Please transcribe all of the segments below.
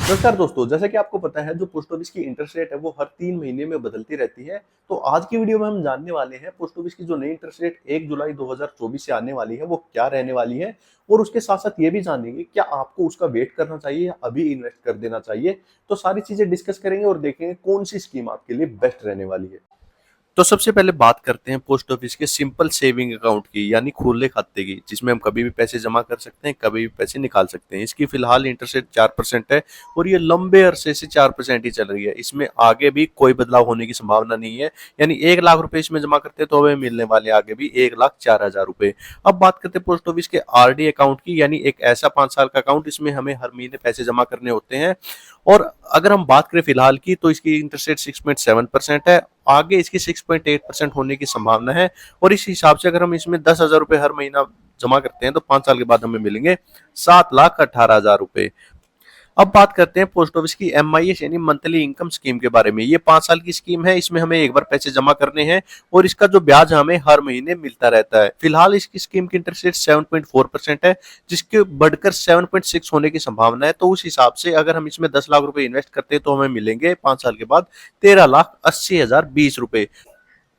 नमस्कार दोस्तों, जैसा कि आपको पता है जो पोस्ट ऑफिस की इंटरेस्ट रेट है वो हर 3 महीने में बदलती रहती है। तो आज की वीडियो में हम जानने वाले हैं पोस्ट ऑफिस की जो नई इंटरेस्ट रेट 1 जुलाई 2024 से आने वाली है वो क्या रहने वाली है, और उसके साथ-साथ ये भी जानेंगे क्या आपको उसका वेट करना चाहिए या अभी इन्वेस्ट कर देना चाहिए। तो सारी चीजें डिस्कस करेंगे और देखेंगे कौन सी स्कीम आपके लिए बेस्ट रहने वाली है। तो सबसे पहले बात करते हैं पोस्ट ऑफिस के सिंपल सेविंग अकाउंट की, यानी खुले खाते की, जिसमें हम कभी भी पैसे जमा कर सकते हैं, कभी भी पैसे निकाल सकते हैं। इसकी फिलहाल इंटरेस्ट रेट 4% है और ये लंबे अरसे से 4% ही चल रही है। इसमें आगे भी कोई बदलाव होने की संभावना नहीं है। यानी 1 लाख रुपए इसमें जमा करते हैं तो हमें मिलने वाले आगे भी 1,04,000 रुपए। अब बात करते हैं पोस्ट ऑफिस के आरडी अकाउंट की, यानी एक ऐसा 5 साल का अकाउंट, इसमें हमें हर महीने पैसे जमा करने होते हैं। और अगर हम बात करें फिलहाल की, तो इसकी इंटरेस्ट रेट 6.7% है। आगे इसकी 6.8% होने की संभावना है। और इस हिसाब से अगर हम इसमें 10,000 रुपए हर महीना जमा करते हैं तो 5 साल के बाद हमें मिलेंगे 7,18,000 रुपए। अब बात करते हैं पोस्ट ऑफिस की एमआईएस यानी मंथली इनकम स्कीम के बारे में। ये 5 साल की स्कीम है, इसमें हमें एक बार पैसे जमा करने हैं और इसका जो ब्याज हमें हर महीने मिलता रहता है। फिलहाल इसकी स्कीम की इंटरेस्ट रेट 7.4% है, जिसके बढ़कर 7.6 होने की संभावना है। तो उस हिसाब से अगर हम इसमें 10 लाख रुपए इन्वेस्ट करते हैं तो हमें मिलेंगे 5 साल के बाद 13,80,020 रुपए।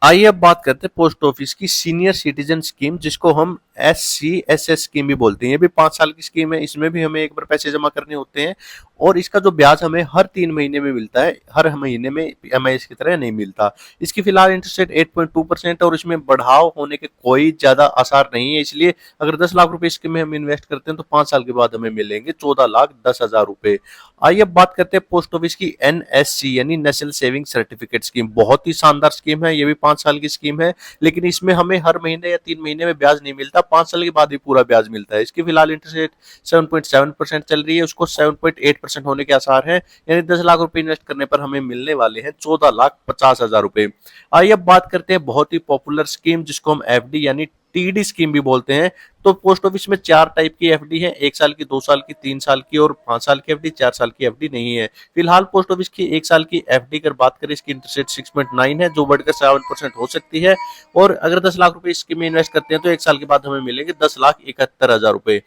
आइए अब बात करते हैं पोस्ट ऑफिस की सीनियर सिटीजन स्कीम, जिसको हम SCSS स्कीम भी बोलते हैं। ये भी 5 साल की स्कीम है, इसमें भी हमें एक बार पैसे जमा करने होते हैं और इसका जो ब्याज हमें हर 3 महीने में मिलता है, हर महीने में एमआईएस की तरह नहीं मिलता। इसकी फिलहाल इंटरेस्ट रेट 8.2% है और इसमें बढ़ाव होने के कोई ज्यादा आसार नहीं है। इसलिए अगर 10 लाख रुपए स्कीम में हम इन्वेस्ट करते हैं तो 5 साल के बाद हमें मिलेंगे 14,10,000 रुपए। आइए अब बात करते हैं पोस्ट ऑफिस की NSC यानी नेशनल सेविंग सर्टिफिकेट स्कीम। बहुत ही शानदार स्कीम है, ये भी 5 साल की स्कीम है, लेकिन इसमें हमें हर महीने या 3 महीने में ब्याज नहीं मिलता, 5 साल के बाद ही पूरा ब्याज मिलता है। इसकी फिलहाल इंटरेस्ट रेट 7.7% चल रही है, उसको 7.8% होने के आसार है। यानी 10 लाख रुपए इन्वेस्ट करने पर हमें मिलने वाले हैं 14,50,000 रुपए। आइए अब बात करते हैं बहुत ही पॉपुलर स्कीम, जिसको हम FD यानी TD स्कीम भी बोलते हैं। तो पोस्ट ऑफिस में 4 टाइप की FD है, 1 साल की, 2 साल की, 3 साल की और 5 साल की FD। 4 साल की FD नहीं है। फिलहाल पोस्ट ऑफिस की 1 साल की FD अगर बात करें, इसकी इंटरेस्ट रेट 6.9 है, जो बढ़कर 7% हो सकती है। और अगर 10 लाख रुपए स्कीम में इन्वेस्ट करते हैं तो 1 साल के बाद हमें मिलेंगे 10,71,000 रुपए।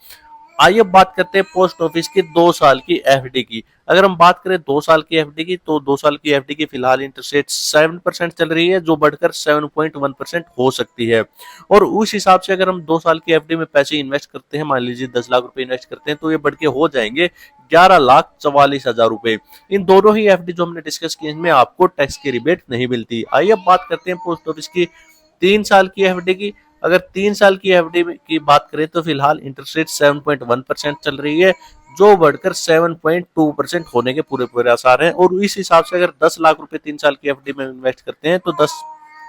आइए अब बात करते हैं पोस्ट ऑफिस की 2 साल की FD की। अगर हम बात करें 2 साल की FD की, तो 2 साल की FD की फिलहाल इंटरेस्ट रेट 7% चल रही है, जो बढ़कर 7.1% हो सकती है। और उस हिसाब से अगर हम 2 साल की FD में पैसे इन्वेस्ट करते हैं, मान लीजिए 10 लाख रुपए इन्वेस्ट करते हैं, तो ये बढ़ के हो जाएंगे 11,44,000 रुपए। इन दोनों ही FD जो हमने डिस्कस की, इनमें आपको टैक्स की रिबेट नहीं मिलती। आइए अब बात करते हैं पोस्ट ऑफिस की 3 साल की FD की। अगर 3 साल की FD की बात करें तो फिलहाल इंटरेस्ट रेट 7.1% चल रही है, जो बढ़कर 7.2% होने के पूरे पूरे आसार हैं। और इस हिसाब से अगर 10 लाख रुपए 3 साल की FD में इन्वेस्ट करते हैं तो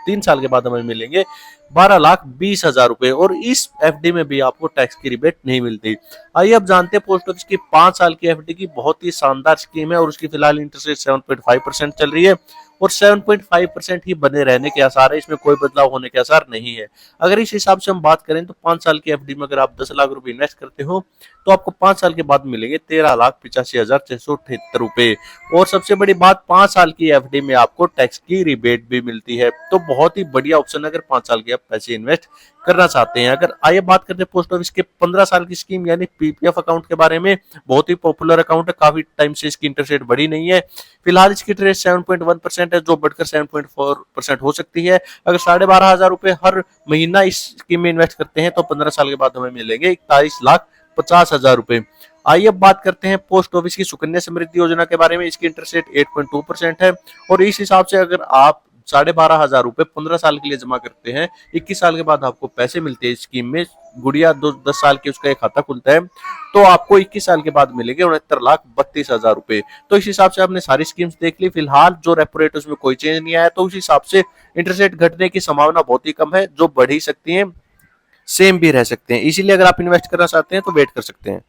3 साल के बाद हमें मिलेंगे 12,20,000 रुपए। और इस FD में भी आपको टैक्स की रिबेट नहीं मिलती। आइए अब जानते हैं पोस्ट ऑफिस की 5 साल की FD की। बहुत ही शानदार स्कीम है और उसकी फिलहाल इंटरेस्ट रेट 7.5% चल रही है और 7.5% ही बने रहने के आसार है, इसमें कोई बदलाव होने के आसार नहीं है। अगर इस हिसाब से हम बात करें तो 5 साल की FD में अगर आप 10 लाख रुपए इन्वेस्ट करते हो तो आपको 5 साल के बाद मिलेंगे 13,85,678 रुपए। और सबसे बड़ी बात, 5 साल की FD में आपको टैक्स की रिबेट भी मिलती है। तो बहुत ही बढ़िया ऑप्शन है अगर 5 साल के आप पैसे इन्वेस्ट करना चाहते हैं। अगर आइए बात करते हैं पोस्ट ऑफिस के 15 साल की स्कीम यानी PPF अकाउंट के बारे में। बहुत ही पॉपुलर अकाउंट है, काफी टाइम से इसकी इंटरेस्ट रेट बढ़ी नहीं है। फिलहाल इसकी इंटरेस्ट 7.1% है, जो बढ़कर 7.4% हो सकती है। अगर 12,500 रुपए हर महीना इस स्कीम में इन्वेस्ट करते हैं तो 15 साल के बाद हमें मिलेंगे 41,50,000 रुपए। आइए अब बात करते हैं पोस्ट ऑफिस की सुकन्या समृद्धि योजना के बारे में। इसकी इंटरेस्ट रेट 8.2% है और इस हिसाब से अगर आप 12,500 रुपए 15 साल के लिए जमा करते हैं, 21 साल के बाद आपको पैसे मिलते हैं। इस स्कीम में गुड़िया 10 साल की उसका एक खाता खुलता है, तो आपको 21 साल के बाद मिलेंगे 69,32,000 रुपए। तो इस हिसाब से आपने सारी स्कीम्स देख ली। फिलहाल जो रेपो रेट उसमें कोई चेंज नहीं आया, तो उस हिसाब से इंटरेस्ट रेट घटने की संभावना बहुत ही कम है, जो बढ़ ही सकती है, सेम भी रह सकते हैं। इसीलिए अगर आप इन्वेस्ट करना चाहते हैं तो वेट कर सकते हैं।